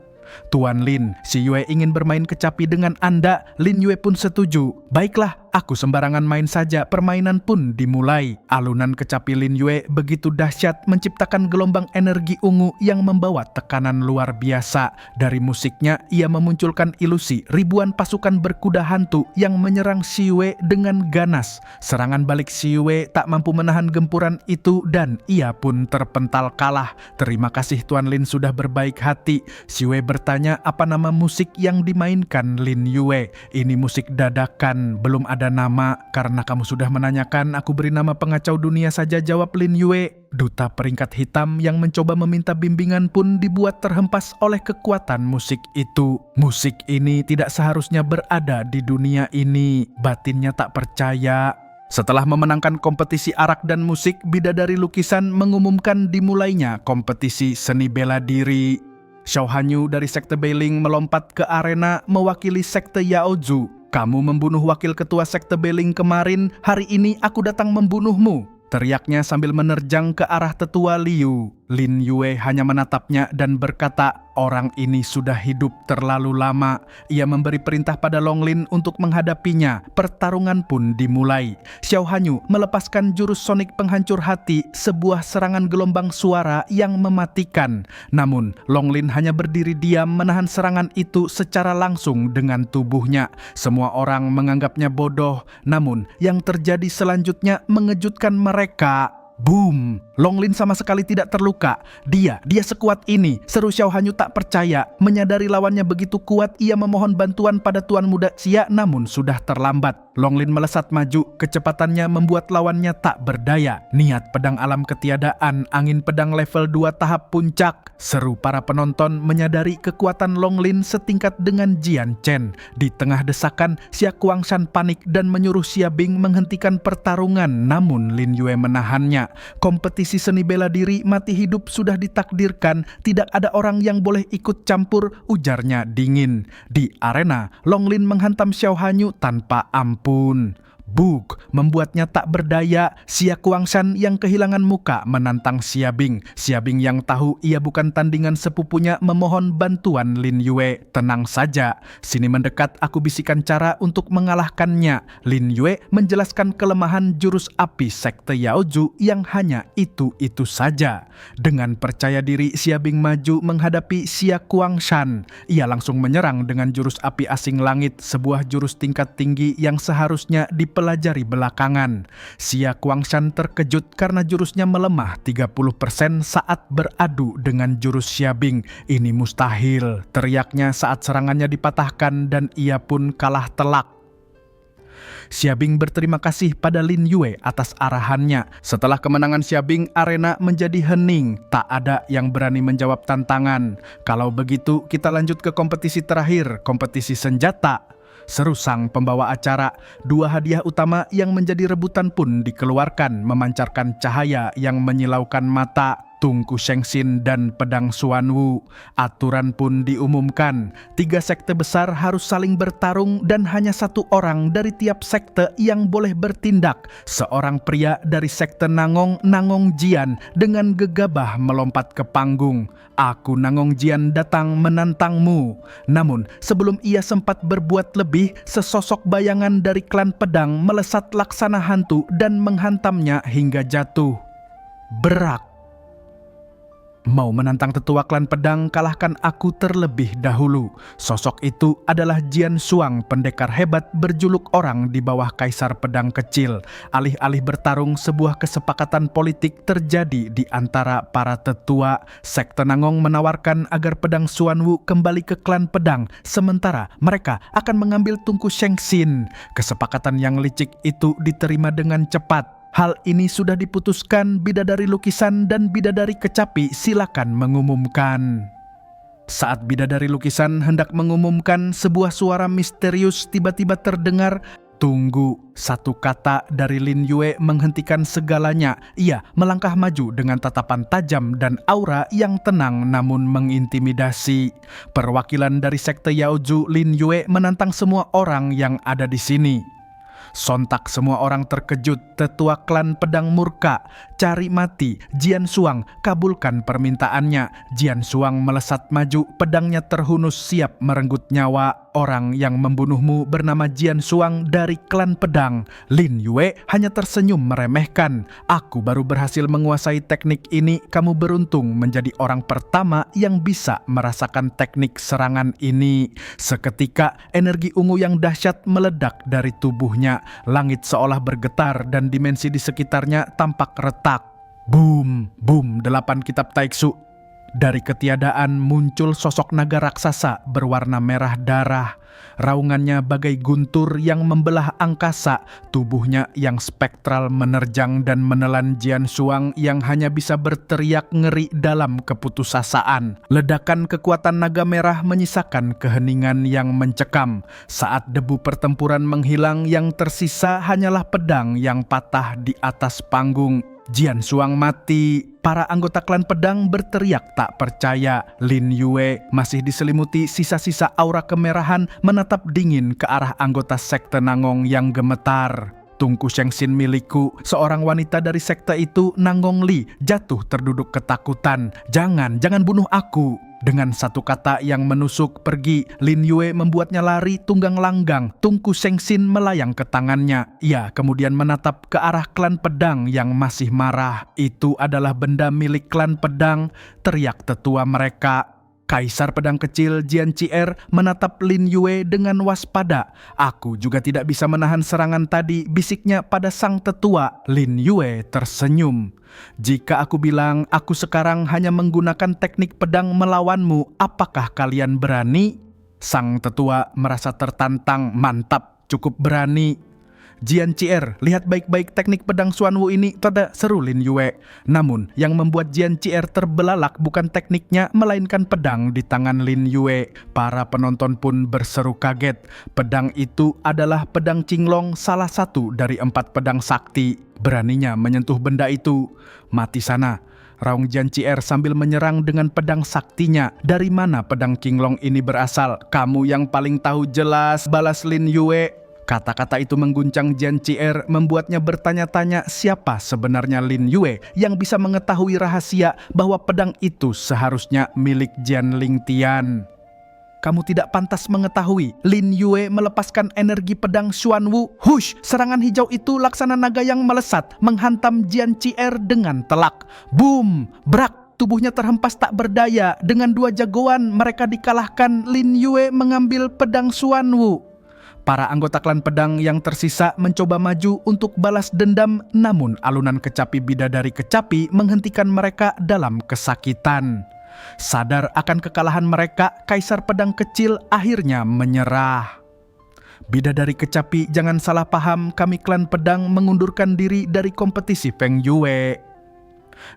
Speaker 1: Tuan Lin, Si Yue ingin bermain kecapi dengan Anda. Lin Yue pun setuju. Baiklah, aku sembarangan main saja. Permainan pun dimulai. Alunan kecapi Lin Yue begitu dahsyat menciptakan gelombang energi ungu yang membawa tekanan luar biasa. Dari musiknya, ia memunculkan ilusi ribuan pasukan berkuda hantu yang menyerang Si Yue dengan ganas. Serangan balik Si Yue tak mampu menahan gempuran itu dan ia pun terpental kalah. Terima kasih Tuan Lin sudah berbaik hati. Si Yue bertanya apa nama musik yang dimainkan Lin Yue. Ini musik dadakan, belum ada nama. Karena kamu sudah menanyakan, aku beri nama pengacau dunia saja, jawab Lin Yue. Duta peringkat hitam yang mencoba meminta bimbingan pun dibuat terhempas oleh kekuatan musik itu. Musik ini tidak seharusnya berada di dunia ini. Batinnya tak percaya. Setelah memenangkan kompetisi arak dan musik, bidadari lukisan mengumumkan dimulainya kompetisi seni bela diri. Xiao Hanyu dari sekte Beiling melompat ke arena mewakili sekte Yaozu. Kamu membunuh wakil ketua sekte Beiling kemarin, hari ini aku datang membunuhmu, teriaknya sambil menerjang ke arah tetua Liu. Lin Yue hanya menatapnya dan berkata, orang ini sudah hidup terlalu lama. Ia memberi perintah pada Long Lin untuk menghadapinya. Pertarungan pun dimulai. Xiao Hanyu melepaskan jurus sonik penghancur hati, sebuah serangan gelombang suara yang mematikan. Namun, Long Lin hanya berdiri diam menahan serangan itu secara langsung dengan tubuhnya. Semua orang menganggapnya bodoh, namun yang terjadi selanjutnya mengejutkan mereka. Boom! Long Lin sama sekali tidak terluka. Dia sekuat ini. Seru Xiao Hanyu tak percaya. Menyadari lawannya begitu kuat, ia memohon bantuan pada Tuan Muda Xia, namun sudah terlambat. Long Lin melesat maju, kecepatannya membuat lawannya tak berdaya. Niat pedang alam ketiadaan, angin pedang level 2 tahap puncak. Seru para penonton menyadari kekuatan Long Lin setingkat dengan Jian Chen. Di tengah desakan, Xia Guangshan panik dan menyuruh Xia Bing menghentikan pertarungan, namun Lin Yue menahannya. Kompetisi seni bela diri mati hidup sudah ditakdirkan, tidak ada orang yang boleh ikut campur, ujarnya dingin. Di arena, Long Lin menghantam Xiao Hanyu tanpa ampun. Bug membuatnya tak berdaya. Xia Guangshan yang kehilangan muka menantang Xia Bing. Xia Bing yang tahu ia bukan tandingan sepupunya memohon bantuan Lin Yue. Tenang saja, sini mendekat, aku bisikan cara untuk mengalahkannya. Lin Yue menjelaskan kelemahan jurus api sekte Yaoju yang hanya itu-itu saja. Dengan percaya diri, Xia Bing maju menghadapi Xia Guangshan. Ia langsung menyerang dengan jurus api asing langit, sebuah jurus tingkat tinggi yang seharusnya dipelajari belakangan. Xia Guangshan terkejut karena jurusnya melemah 30% saat beradu dengan jurus Xia Bing. Ini mustahil, teriaknya saat serangannya dipatahkan dan ia pun kalah telak. Xia Bing berterima kasih pada Lin Yue atas arahannya. Setelah kemenangan Xia Bing, arena menjadi hening. Tak ada yang berani menjawab tantangan. Kalau begitu, kita lanjut ke kompetisi terakhir, kompetisi senjata. Seru sang pembawa acara. 2 hadiah utama yang menjadi rebutan pun dikeluarkan, memancarkan cahaya yang menyilaukan mata. Tungku Shengxin dan pedang Xuanwu. Aturan pun diumumkan. 3 sekte besar harus saling bertarung dan hanya 1 orang dari tiap sekte yang boleh bertindak. Seorang pria dari sekte Nangong, Nangong Jian, dengan gegabah melompat ke panggung. Aku Nangong Jian datang menantangmu. Namun sebelum ia sempat berbuat lebih, sesosok bayangan dari klan pedang melesat laksana hantu dan menghantamnya hingga jatuh. Berak. Mau menantang tetua klan pedang, kalahkan aku terlebih dahulu. Sosok itu adalah Jian Xuang, pendekar hebat berjuluk orang di bawah kaisar pedang kecil. Alih-alih bertarung, sebuah kesepakatan politik terjadi di antara para tetua. Sekte Nangong menawarkan agar pedang Xuanwu kembali ke klan pedang, sementara mereka akan mengambil Tungku Shengxin. Kesepakatan yang licik itu diterima dengan cepat. Hal ini sudah diputuskan, bidadari lukisan dan bidadari kecapi silakan mengumumkan. Saat bidadari lukisan hendak mengumumkan, sebuah suara misterius tiba-tiba terdengar. Tunggu, satu kata dari Lin Yue menghentikan segalanya. Ia melangkah maju dengan tatapan tajam dan aura yang tenang namun mengintimidasi. Perwakilan dari sekte Yaoju, Lin Yue menantang semua orang yang ada di sini. Sontak semua orang terkejut. Tetua klan pedang murka. Cari mati. Jian Xuang, kabulkan permintaannya. Jian Xuang melesat maju, pedangnya terhunus siap merenggut nyawa. Orang yang membunuhmu bernama Jian Xuang dari klan pedang. Lin Yue hanya tersenyum meremehkan. Aku baru berhasil menguasai teknik ini. Kamu beruntung menjadi orang pertama yang bisa merasakan teknik serangan ini. Seketika energi ungu yang dahsyat meledak dari tubuhnya. Langit seolah bergetar dan dimensi di sekitarnya tampak retak. Boom, boom, 8 kitab taiksu. Dari ketiadaan muncul sosok naga raksasa berwarna merah darah. Raungannya bagai guntur yang membelah angkasa. Tubuhnya yang spektral menerjang dan menelan Jian Xuang yang hanya bisa berteriak ngeri dalam keputusasaan. Ledakan kekuatan naga merah menyisakan keheningan yang mencekam. Saat debu pertempuran menghilang, yang tersisa hanyalah pedang yang patah di atas panggung. Jian Xuang mati. Para anggota klan pedang berteriak tak percaya. Lin Yue masih diselimuti sisa-sisa aura kemerahan menatap dingin ke arah anggota sekte Nangong yang gemetar. Tungku Shengxin milikku, seorang wanita dari sekte itu, Nanggong Li, jatuh terduduk ketakutan. Jangan bunuh aku. Dengan satu kata yang menusuk pergi, Lin Yue membuatnya lari tunggang langgang. Tungku Shengxin melayang ke tangannya. Ia kemudian menatap ke arah klan pedang yang masih marah. Itu adalah benda milik klan pedang, teriak tetua mereka. Kaisar pedang kecil Jian Chi'er menatap Lin Yue dengan waspada. Aku juga tidak bisa menahan serangan tadi, bisiknya pada sang tetua. Lin Yue tersenyum. Jika aku bilang aku sekarang hanya menggunakan teknik pedang melawanmu, apakah kalian berani? Sang tetua merasa tertantang. Mantap, cukup berani. Jian Chi'er, lihat baik-baik teknik pedang Xuanwu ini, seru Lin Yue. Namun, yang membuat Jian Chi'er terbelalak bukan tekniknya, melainkan pedang di tangan Lin Yue. Para penonton pun berseru kaget. Pedang itu adalah pedang Qinglong, salah satu dari 4 pedang sakti. Beraninya menyentuh benda itu. Mati sana, raung Jian Chi'er sambil menyerang dengan pedang saktinya. Dari mana pedang Qinglong ini berasal? Kamu yang paling tahu jelas, balas Lin Yue. Kata-kata itu mengguncang Jian Chi'er, membuatnya bertanya-tanya siapa sebenarnya Lin Yue yang bisa mengetahui rahasia bahwa pedang itu seharusnya milik Jian Lingtian. Kamu tidak pantas mengetahui. Lin Yue melepaskan energi pedang Xuanwu. Hush! Serangan hijau itu laksana naga yang melesat, menghantam Jian Chi'er dengan telak. Boom! Brak! Tubuhnya terhempas tak berdaya. Dengan 2 jagoan mereka dikalahkan. Lin Yue mengambil pedang Xuanwu. Para anggota klan pedang yang tersisa mencoba maju untuk balas dendam, namun alunan kecapi bidadari kecapi menghentikan mereka dalam kesakitan. Sadar akan kekalahan mereka, Kaisar pedang kecil akhirnya menyerah. Bidadari kecapi, jangan salah paham, kami klan pedang mengundurkan diri dari kompetisi Feng Yue.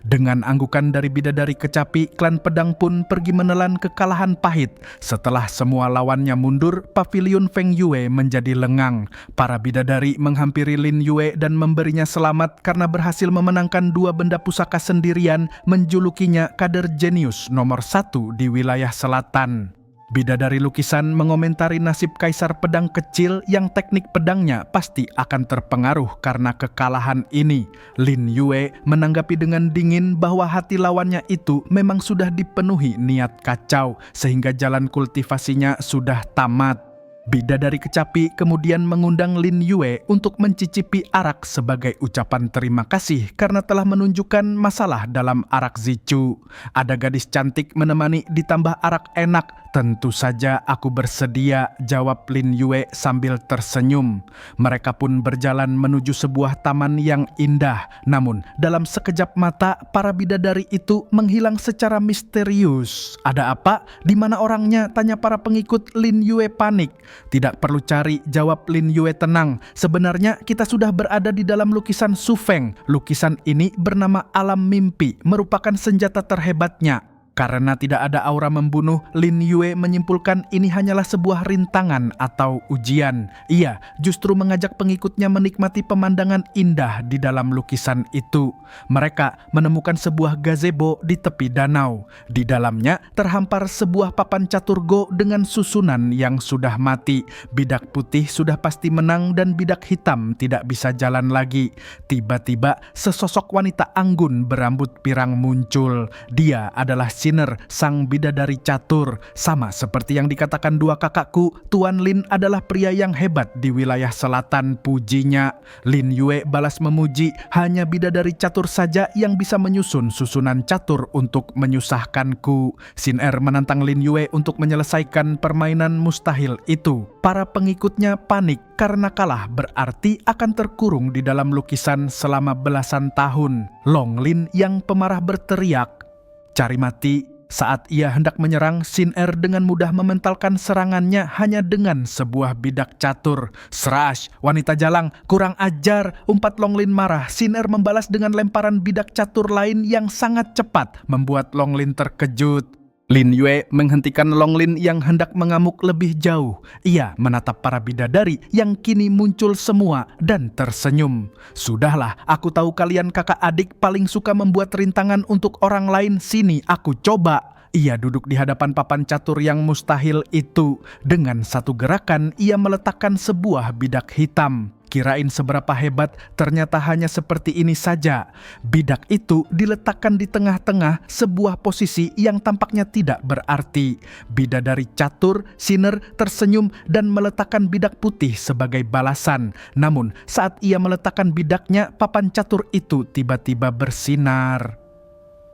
Speaker 1: Dengan anggukan dari bidadari kecapi, klan pedang pun pergi menelan kekalahan pahit. Setelah semua lawannya mundur, paviliun Feng Yue menjadi lengang. Para bidadari menghampiri Lin Yue dan memberinya selamat karena berhasil memenangkan 2 benda pusaka sendirian, menjulukinya kader jenius nomor 1 di wilayah selatan. Bidadari lukisan mengomentari nasib Kaisar pedang kecil yang teknik pedangnya pasti akan terpengaruh karena kekalahan ini. Lin Yue menanggapi dengan dingin bahwa hati lawannya itu memang sudah dipenuhi niat kacau, sehingga jalan kultivasinya sudah tamat. Bidadari kecapi kemudian mengundang Lin Yue untuk mencicipi arak sebagai ucapan terima kasih karena telah menunjukkan masalah dalam arak Zichu. Ada gadis cantik menemani ditambah arak enak. Tentu saja aku bersedia, jawab Lin Yue sambil tersenyum. Mereka pun berjalan menuju sebuah taman yang indah. Namun dalam sekejap mata para bidadari itu menghilang secara misterius. Ada apa? Di mana orangnya? Tanya para pengikut. Lin Yue panik. Tidak perlu cari, jawab Lin Yue tenang. Sebenarnya kita sudah berada di dalam lukisan Su Feng. Lukisan ini bernama Alam Mimpi, merupakan senjata terhebatnya. Karena tidak ada aura membunuh, Lin Yue menyimpulkan ini hanyalah sebuah rintangan atau ujian. Ia justru mengajak pengikutnya menikmati pemandangan indah di dalam lukisan itu. Mereka menemukan sebuah gazebo di tepi danau. Di dalamnya terhampar sebuah papan caturgo dengan susunan yang sudah mati. Bidak putih sudah pasti menang dan bidak hitam tidak bisa jalan lagi. Tiba-tiba sesosok wanita anggun berambut pirang muncul. Dia adalah Sinner, sang bidadari catur. Sama seperti yang dikatakan 2 kakakku, Tuan Lin adalah pria yang hebat di wilayah selatan, pujinya. Lin Yue balas memuji, hanya bidadari catur saja yang bisa menyusun susunan catur untuk menyusahkanku. Sinner menantang Lin Yue untuk menyelesaikan permainan mustahil itu. Para pengikutnya panik karena kalah berarti akan terkurung di dalam lukisan selama belasan tahun. Long Lin yang pemarah berteriak, cari mati. Saat ia hendak menyerang, Sinner dengan mudah mementalkan serangannya hanya dengan sebuah bidak catur. Serash, wanita jalang, kurang ajar, umpat Long Lin marah. Sinner membalas dengan lemparan bidak catur lain yang sangat cepat, membuat Long Lin terkejut. Lin Yue menghentikan Long Lin yang hendak mengamuk lebih jauh. Ia menatap para bidadari yang kini muncul semua dan tersenyum. Sudahlah, aku tahu kalian kakak adik paling suka membuat rintangan untuk orang lain. Sini, aku coba. Ia duduk di hadapan papan catur yang mustahil itu. Dengan satu gerakan, ia meletakkan sebuah bidak hitam. Kirain seberapa hebat, ternyata hanya seperti ini saja. Bidak itu diletakkan di tengah-tengah sebuah posisi yang tampaknya tidak berarti. Bidadari catur, Sinner, tersenyum dan meletakkan bidak putih sebagai balasan. Namun saat ia meletakkan bidaknya, papan catur itu tiba-tiba bersinar.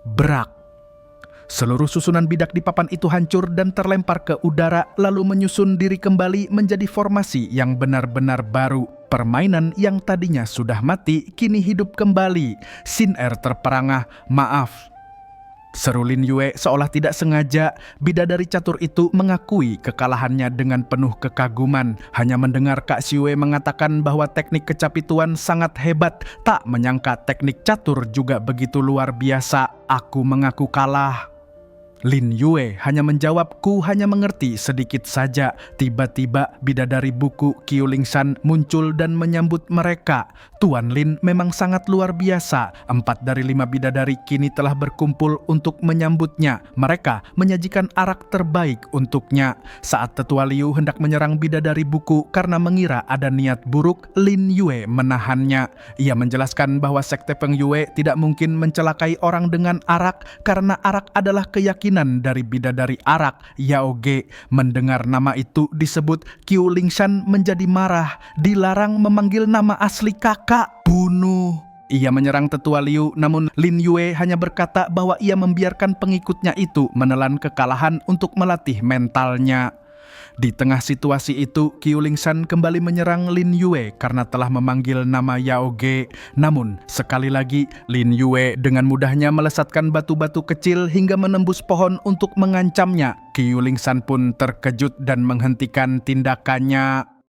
Speaker 1: Brak. Seluruh susunan bidak di papan itu hancur dan terlempar ke udara, lalu menyusun diri kembali menjadi formasi yang benar-benar baru. Permainan yang tadinya sudah mati kini hidup kembali. Sinner terperangah, "Maaf," seru Lin Yue seolah tidak sengaja. Bidadari catur itu mengakui kekalahannya dengan penuh kekaguman. Hanya mendengar Kak Xue mengatakan bahwa teknik kecapi tuan sangat hebat, tak menyangka teknik catur juga begitu luar biasa. "Aku mengaku kalah." Lin Yue hanya menjawab, "Ku hanya mengerti sedikit saja." Tiba-tiba bidadari buku Qiu Lingshan muncul dan menyambut mereka. Tuan Lin memang sangat luar biasa. 4 dari 5 bidadari kini telah berkumpul untuk menyambutnya. Mereka menyajikan arak terbaik untuknya. Saat Tetua Liu hendak menyerang bidadari buku karena mengira ada niat buruk, Lin Yue menahannya. Ia menjelaskan bahwa sekte Feng Yue tidak mungkin mencelakai orang dengan arak karena arak adalah keyakinan dari bidadari arak, Yao Ge. Mendengar nama itu disebut, Qiu Lingshan menjadi marah. Dilarang memanggil nama asli kakak. Bunuh. Ia menyerang Tetua Liu, namun Lin Yue hanya berkata bahwa ia membiarkan pengikutnya itu menelan kekalahan untuk melatih mentalnya. Di tengah situasi itu, Qiu Lingshan kembali menyerang Lin Yue karena telah memanggil nama Yao Ge. Namun, sekali lagi, Lin Yue dengan mudahnya melesatkan batu-batu kecil hingga menembus pohon untuk mengancamnya. Qiu Lingshan pun terkejut dan menghentikan tindakannya.